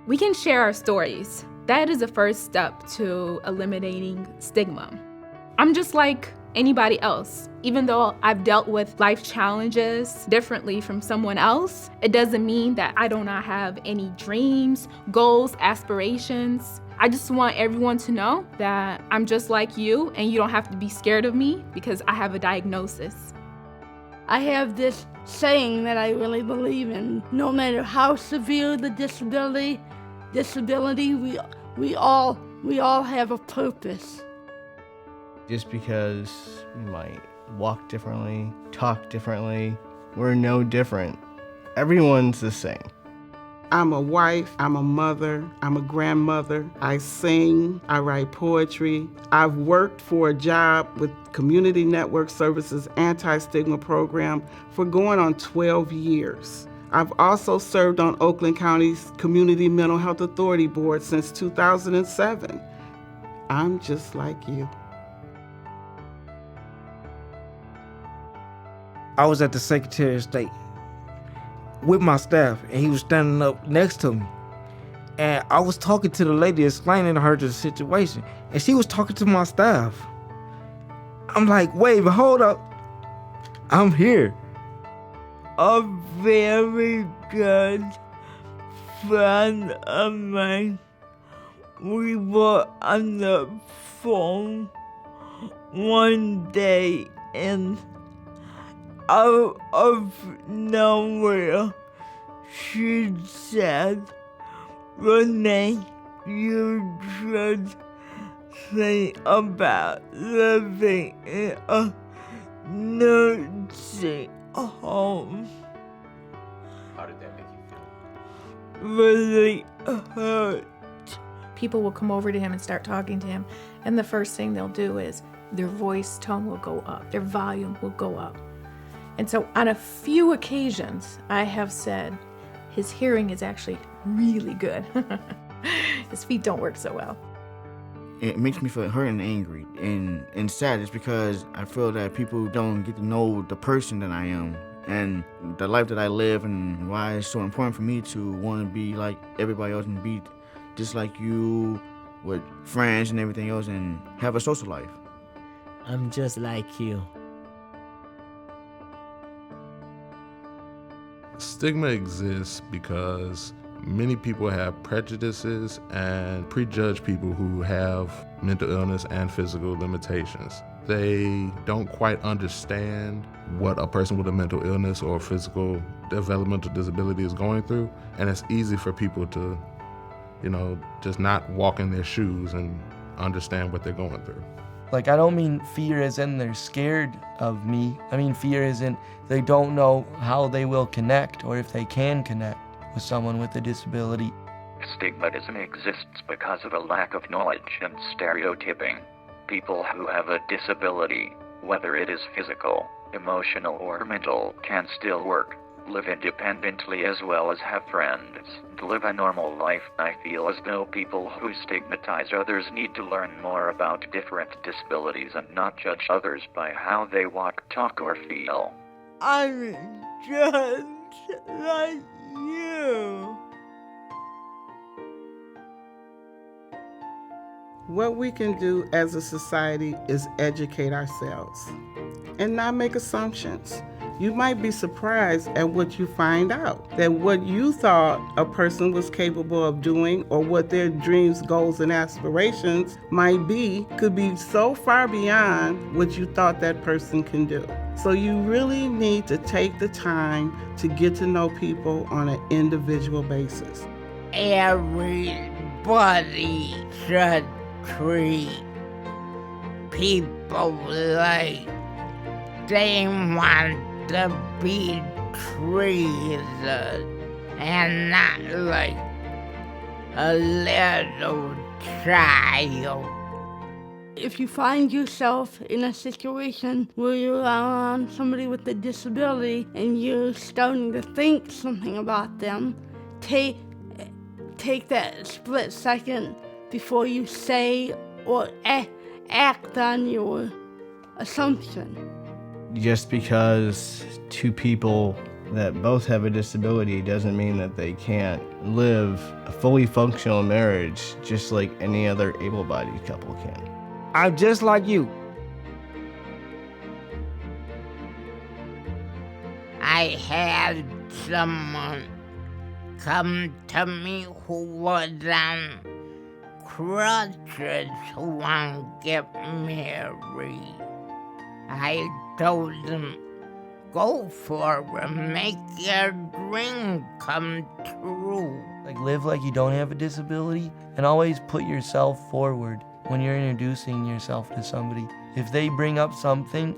We can share our stories. That is the first step to eliminating stigma. I'm just like anybody else. Even though I've dealt with life challenges differently from someone else, it doesn't mean that I do not have any dreams, goals, aspirations. I just want everyone to know that I'm just like you and you don't have to be scared of me because I have a diagnosis. I have this saying that I really believe in. No matter how severe the disability, we all have a purpose. Just because we might walk differently, talk differently, we're no different. Everyone's the same. I'm a wife, I'm a mother, I'm a grandmother. I sing, I write poetry. I've worked for a job with Community Network Services Anti-Stigma Program for going on 12 years. I've also served on Oakland County's Community Mental Health Authority Board since 2007. I'm just like you. I was at the Secretary of State with my staff, and he was standing up next to me. And I was talking to the lady, explaining to her the situation, and she was talking to my staff. I'm like, wait, but hold up. I'm here. A very good friend of mine, we were on the phone one day, and out of nowhere, she said, "Renee, you should think about living in a nursing home." How did that make you feel? Really hurt. People will come over to him and start talking to him, and the first thing they'll do is their voice tone will go up, their volume will go up. And so on a few occasions, I have said his hearing is actually really good. His feet don't work so well. It makes me feel hurt and angry and sad just because I feel that people don't get to know the person that I am and the life that I live, and why it's so important for me to want to be like everybody else and be just like you with friends and everything else and have a social life. I'm just like you. Stigma exists because many people have prejudices and prejudge people who have mental illness and physical limitations. They don't quite understand what a person with a mental illness or physical developmental disability is going through, and it's easy for people to, just not walk in their shoes and understand what they're going through. Like, I don't mean fear as in they're scared of me. I mean fear as in they don't know how they will connect or if they can connect with someone with a disability. Stigmatism exists because of a lack of knowledge and stereotyping. People who have a disability, whether it is physical, emotional, or mental, can still work, live independently as well as have friends, and live a normal life. I feel as though people who stigmatize others need to learn more about different disabilities and not judge others by how they walk, talk, or feel. I'm just like you. What we can do as a society is educate ourselves and not make assumptions. You might be surprised at what you find out, that what you thought a person was capable of doing or what their dreams, goals, and aspirations might be could be so far beyond what you thought that person can do. So you really need to take the time to get to know people on an individual basis. Everybody should treat people like they want to be treated and not like a little child. If you find yourself in a situation where you're around somebody with a disability and you're starting to think something about them, take that split second before you say or act on your assumption. Just because two people that both have a disability doesn't mean that they can't live a fully functional marriage just like any other able-bodied couple can. I'm just like you. I had someone come to me who was on crutches who want to get married. I told him, go for it, make your dream come true. Like, live like you don't have a disability, and always put yourself forward when you're introducing yourself to somebody. If they bring up something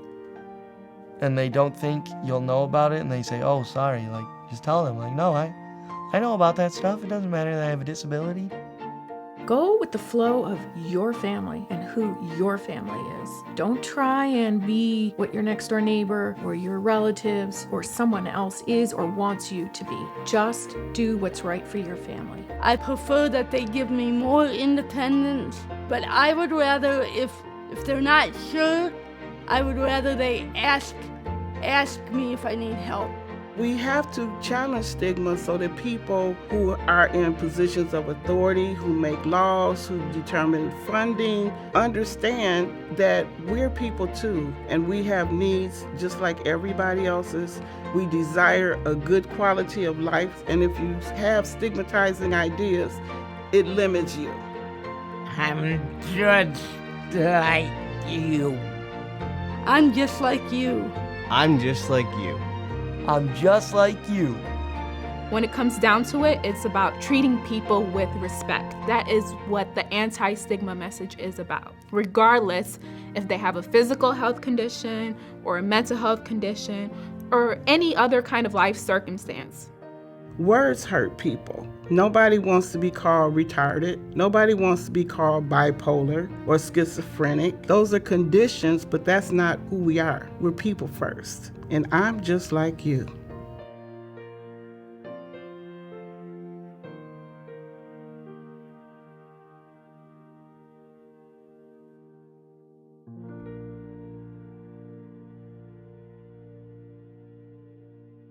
and they don't think you'll know about it and they say, oh, sorry, like, just tell them, like, no, I know about that stuff. It doesn't matter that I have a disability. Go with the flow of your family and who your family is. Don't try and be what your next door neighbor or your relatives or someone else is or wants you to be. Just do what's right for your family. I prefer that they give me more independence, but I would rather, if they're not sure, I would rather they ask me if I need help. We have to challenge stigma so that people who are in positions of authority, who make laws, who determine funding, understand that we're people too, and we have needs just like everybody else's. We desire a good quality of life, and if you have stigmatizing ideas, it limits you. I'm just like you. I'm just like you. I'm just like you. I'm just like you. When it comes down to it, it's about treating people with respect. That is what the anti-stigma message is about, regardless if they have a physical health condition or a mental health condition or any other kind of life circumstance. Words hurt people. Nobody wants to be called retarded. Nobody wants to be called bipolar or schizophrenic. Those are conditions, but that's not who we are. We're people first. And I'm just like you.